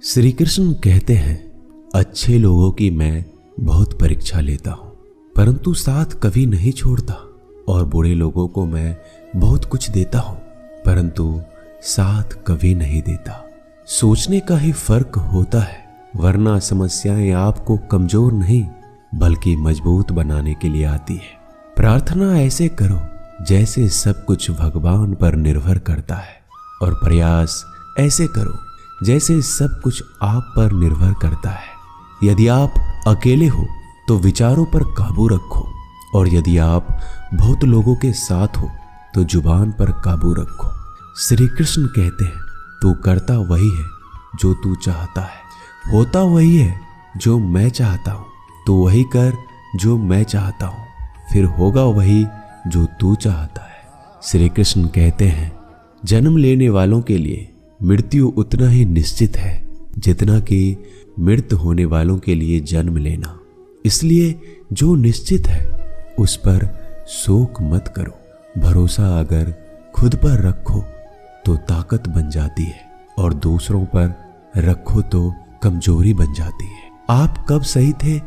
श्री कृष्ण कहते हैं, अच्छे लोगों की मैं बहुत परीक्षा लेता हूं, परंतु साथ कभी नहीं छोड़ता, और बुरे लोगों को मैं बहुत कुछ देता हूं, परंतु साथ कभी नहीं देता। सोचने का ही फर्क होता है, वरना समस्याएं आपको कमजोर नहीं बल्कि मजबूत बनाने के लिए आती है। प्रार्थना ऐसे करो जैसे सब कुछ भगवान पर निर्भर करता है, और प्रयास ऐसे करो जैसे सब कुछ आप पर निर्भर करता है। यदि आप अकेले हो तो विचारों पर काबू रखो, और यदि आप बहुत लोगों के साथ हो तो जुबान पर काबू रखो। श्री कृष्ण कहते हैं, तू करता वही है जो तू चाहता है, होता वही है जो मैं चाहता हूं। तू वही कर जो मैं चाहता हूं, फिर होगा वही जो तू चाहता है। श्री कृष्ण कहते हैं, जन्म लेने वालों के लिए मृत्यु उतना ही निश्चित है जितना कि मृत होने वालों के लिए जन्म लेना। इसलिए जो निश्चित है उस पर शोक मत करो। भरोसा अगर खुद पर रखो तो ताकत बन जाती है, और दूसरों पर रखो तो कमजोरी बन जाती है। आप कब सही थे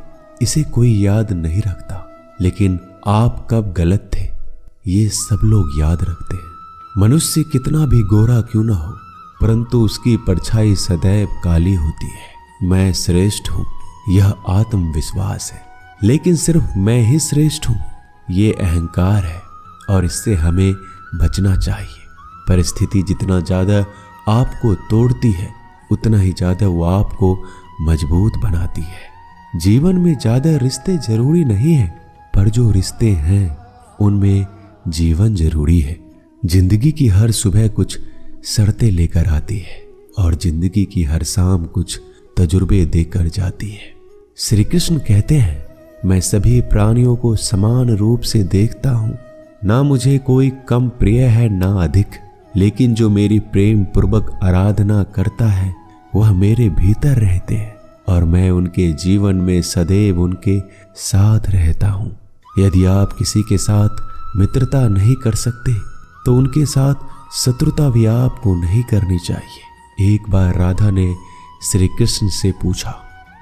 इसे कोई याद नहीं रखता, लेकिन आप कब गलत थे ये सब लोग याद रखते हैं। मनुष्य कितना भी गोरा क्यों ना हो, परंतु उसकी परछाई सदैव काली होती है। मैं श्रेष्ठ हूं यह आत्मविश्वास है, लेकिन सिर्फ मैं ही श्रेष्ठ हूं ये अहंकार है, और इससे हमें बचना चाहिए। परिस्थिति जितना ज्यादा आपको तोड़ती है उतना ही ज्यादा वो आपको मजबूत बनाती है। जीवन में ज्यादा रिश्ते जरूरी नहीं है, पर जो रिश्ते हैं उनमें जीवन जरूरी है। जिंदगी की हर सुबह कुछ शर्तें लेकर आती है, और जिंदगी की हर शाम कुछ तजुर्बे देकर जाती है। श्री कृष्ण कहते हैं, मैं सभी प्राणियों को समान रूप से देखता हूं, ना मुझे कोई कम प्रिय है ना अधिक, लेकिन जो मेरी प्रेम पूर्वक आराधना करता है वह मेरे भीतर रहते हैं, और मैं उनके जीवन में सदैव उनके साथ रहता हूं। यदि आप किसी के साथ मित्रता नहीं कर सकते तो उनके साथ शत्रुता भी आपको नहीं करनी चाहिए। एक बार राधा ने श्री कृष्ण से पूछा,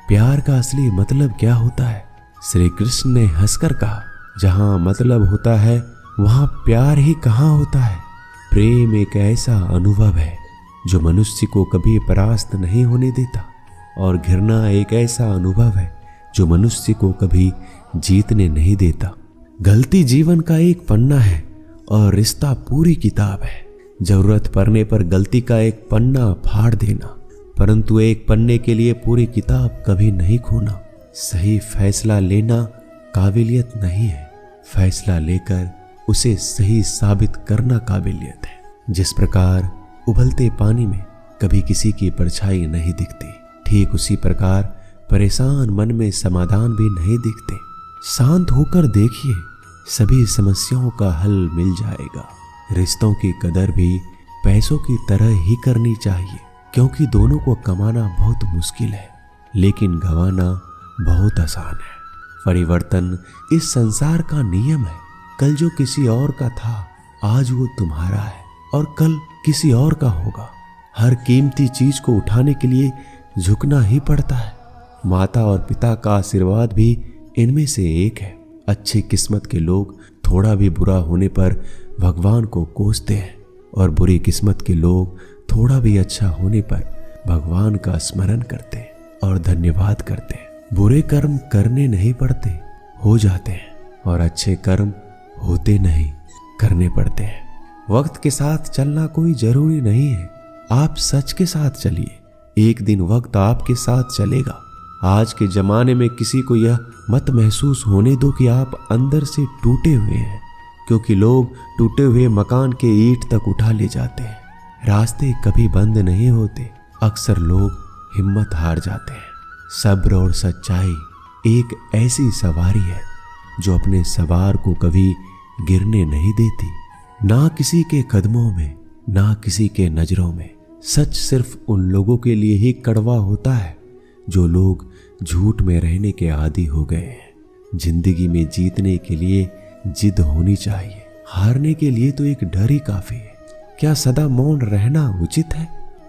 प्यार का असली मतलब क्या होता है? श्री कृष्ण ने हंसकर कहा, जहां मतलब होता है वहां प्यार ही कहां होता है। प्रेम एक ऐसा अनुभव है जो मनुष्य को कभी परास्त नहीं होने देता, और घृणा एक ऐसा अनुभव है जो मनुष्य को कभी जीतने नहीं देता। गलती जीवन का एक पन्ना है और रिश्ता पूरी किताब है। जरूरत पड़ने पर गलती का एक पन्ना फाड़ देना, परंतु एक पन्ने के लिए पूरी किताब कभी नहीं खोना। सही फैसला लेना काबिलियत नहीं है, फैसला लेकर उसे सही साबित करना काबिलियत है। जिस प्रकार उबलते पानी में कभी किसी की परछाई नहीं दिखती, ठीक उसी प्रकार परेशान मन में समाधान भी नहीं दिखते। शांत होकर देखिए, सभी समस्याओं का हल मिल जाएगा। रिश्तों की कदर भी पैसों की तरह ही करनी चाहिए, क्योंकि दोनों को कमाना बहुत मुश्किल है, लेकिन गंवाना बहुत आसान है। परिवर्तन इस संसार का नियम है। कल जो किसी और का था आज वो तुम्हारा है, और कल किसी और का होगा। हर कीमती चीज को उठाने के लिए झुकना ही पड़ता है। माता और पिता का आशीर्वाद भी इनमें से एक है। अच्छी किस्मत के लोग थोड़ा भी बुरा होने पर भगवान को कोसते हैं, और बुरी किस्मत के लोग थोड़ा भी अच्छा होने पर भगवान का स्मरण करते हैं और धन्यवाद करते हैं। बुरे कर्म करने नहीं पड़ते, हो जाते हैं, और अच्छे कर्म होते नहीं, करने पड़ते हैं। वक्त के साथ चलना कोई जरूरी नहीं है, आप सच के साथ चलिए, एक दिन वक्त आपके साथ चलेगा। आज के जमाने में किसी को यह मत महसूस होने दो कि आप अंदर से टूटे हुए हैं, क्योंकि लोग टूटे हुए मकान के ईंट तक उठा ले जाते हैं। रास्ते कभी बंद नहीं होते, अक्सर लोग हिम्मत हार जाते हैं। सब्र और सच्चाई एक ऐसी सवारी है जो अपने सवार को कभी गिरने नहीं देती, ना किसी के कदमों में, ना किसी के नजरों में। सच सिर्फ उन लोगों के लिए ही कड़वा होता है जो लोग झूठ में रहने के आदी हो गए हैं। जिंदगी में जीतने के लिए जिद होनी चाहिए, हारने के लिए तो एक डर ही काफी है। क्या सदा मौन रहना उचित है?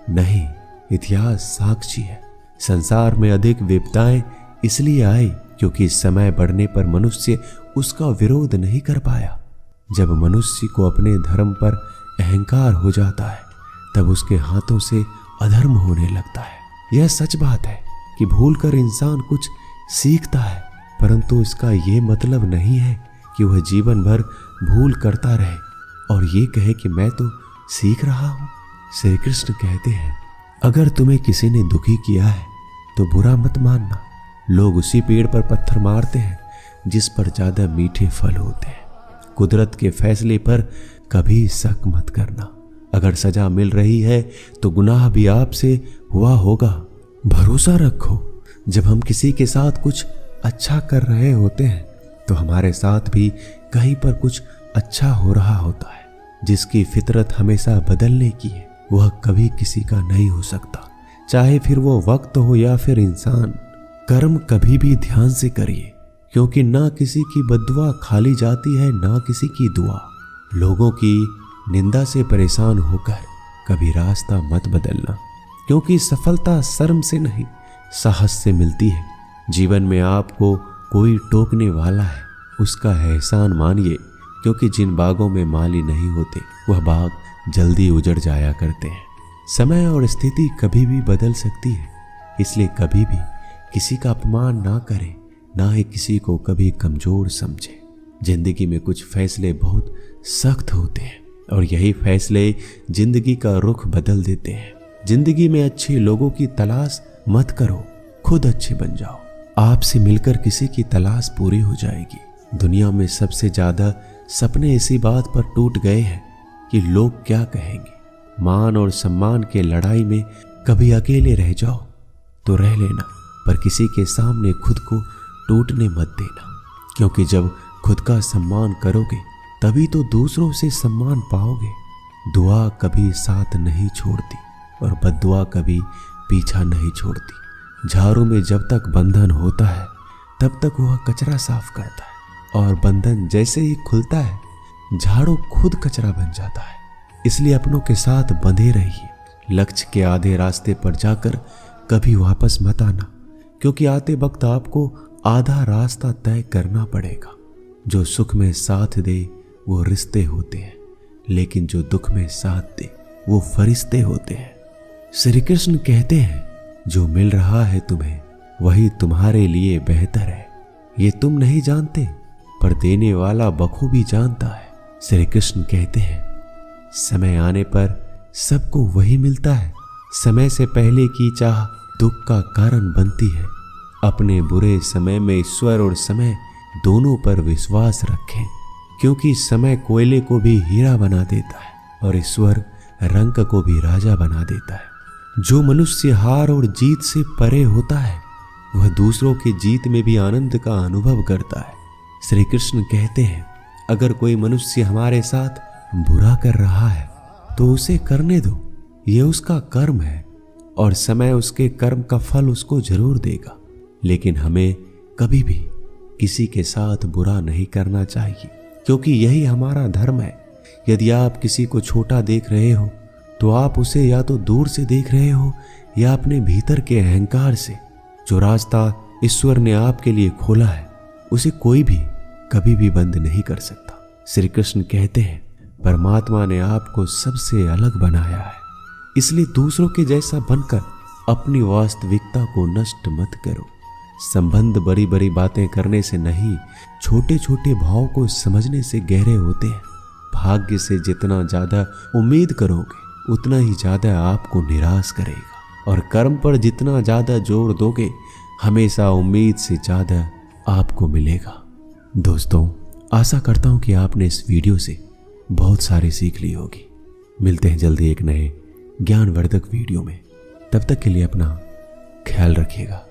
नहीं, इतिहास साक्षी है। संसार में अधिक विपदाएं इसलिए आई क्योंकि समय बढ़ने पर मनुष्य उसका विरोध नहीं कर पाया। जब मनुष्य को अपने धर्म पर अहंकार हो जाता है तब उसके हाथों से अधर्म होने लगता है। यह सच बात है कि भूलकर इंसान कुछ सीखता है, परंतु इसका यह मतलब नहीं है कि वह जीवन भर भूल करता रहे और ये कहे कि मैं तो सीख रहा हूं। श्री कृष्ण कहते हैं, अगर तुम्हें किसी ने दुखी किया है तो बुरा मत मानना। लोग उसी पेड़ पर पत्थर मारते हैं जिस पर ज्यादा मीठे फल होते हैं। कुदरत के फैसले पर कभी शक मत करना। अगर सजा मिल रही है तो गुनाह भी आपसे हुआ होगा। भरोसा रखो, जब हम किसी के साथ कुछ अच्छा कर रहे होते हैं तो हमारे साथ भी कहीं पर कुछ अच्छा हो रहा होता है। जिसकी फितरत हमेशा बदलने की है वह कभी किसी का नहीं हो सकता, चाहे फिर वो वक्त हो या फिर इंसान। कर्म कभी भी ध्यान से करिए, क्योंकि ना किसी की बद्दुआ खाली जाती है ना किसी की दुआ। लोगों की निंदा से परेशान होकर कभी रास्ता मत बदलना, क्योंकि सफलता शर्म से नहीं साहस से मिलती है। जीवन में आपको कोई टोकने वाला है उसका एहसान मानिए, क्योंकि जिन बागों में माली नहीं होते वह बाग जल्दी उजड़ जाया करते हैं। समय और स्थिति कभी भी बदल सकती है, इसलिए कभी भी किसी का अपमान ना करें, ना ही किसी को कभी कमजोर समझे। जिंदगी में कुछ फैसले बहुत सख्त होते हैं और यही फैसले जिंदगी का रुख बदल देते हैं। जिंदगी में अच्छे लोगों की तलाश मत करो, खुद अच्छे बन जाओ। आपसे मिलकर किसी की तलाश पूरी हो जाएगी। दुनिया में सबसे ज्यादा सपने इसी बात पर टूट गए हैं कि लोग क्या कहेंगे। मान और सम्मान के लड़ाई में कभी अकेले रह जाओ तो रह लेना, पर किसी के सामने खुद को टूटने मत देना, क्योंकि जब खुद का सम्मान करोगे तभी तो दूसरों से सम्मान पाओगे। दुआ कभी साथ नहीं छोड़ती और बद्दुआ कभी पीछा नहीं छोड़ती। झाड़ू में जब तक बंधन होता है तब तक वह कचरा साफ करता है, और बंधन जैसे ही खुलता है झाड़ू खुद कचरा बन जाता है। इसलिए अपनों के साथ बंधे रहिए। लक्ष्य के आधे रास्ते पर जाकर कभी वापस मत आना, क्योंकि आते वक्त आपको आधा रास्ता तय करना पड़ेगा। जो सुख में साथ दे वो रिश्ते होते हैं, लेकिन जो दुख में साथ दे वो फरिश्ते होते हैं। श्री कृष्ण कहते हैं, जो मिल रहा है तुम्हें वही तुम्हारे लिए बेहतर है। ये तुम नहीं जानते, पर देने वाला बखूबी जानता है। श्री कृष्ण कहते हैं, समय आने पर सबको वही मिलता है। समय से पहले की चाह दुख का कारण बनती है। अपने बुरे समय में ईश्वर और समय दोनों पर विश्वास रखें, क्योंकि समय कोयले को भी हीरा बना देता है और ईश्वर रंक को भी राजा बना देता है। जो मनुष्य हार और जीत से परे होता है वह दूसरों की जीत में भी आनंद का अनुभव करता है। श्री कृष्ण कहते हैं, अगर कोई मनुष्य हमारे साथ बुरा कर रहा है तो उसे करने दो, यह उसका कर्म है और समय उसके कर्म का फल उसको जरूर देगा। लेकिन हमें कभी भी किसी के साथ बुरा नहीं करना चाहिए, क्योंकि यही हमारा धर्म है। यदि आप किसी को छोटा देख रहे हो तो आप उसे या तो दूर से देख रहे हो या अपने भीतर के अहंकार से। जो रास्ता ईश्वर ने आपके लिए खोला है उसे कोई भी कभी भी बंद नहीं कर सकता। श्री कृष्ण कहते हैं, परमात्मा ने आपको सबसे अलग बनाया है, इसलिए दूसरों के जैसा बनकर अपनी वास्तविकता को नष्ट मत करो। संबंध बड़ी बड़ी बातें करने से नहीं, छोटे छोटे भाव को समझने से गहरे होते हैं। भाग्य से जितना ज्यादा उम्मीद करोगे उतना ही ज्यादा आपको निराश करेगा, और कर्म पर जितना ज्यादा जोर दोगे हमेशा उम्मीद से ज्यादा आपको मिलेगा। दोस्तों, आशा करता हूं कि आपने इस वीडियो से बहुत सारी सीख ली होगी। मिलते हैं जल्दी एक नए ज्ञानवर्धक वीडियो में। तब तक के लिए अपना ख्याल रखिएगा।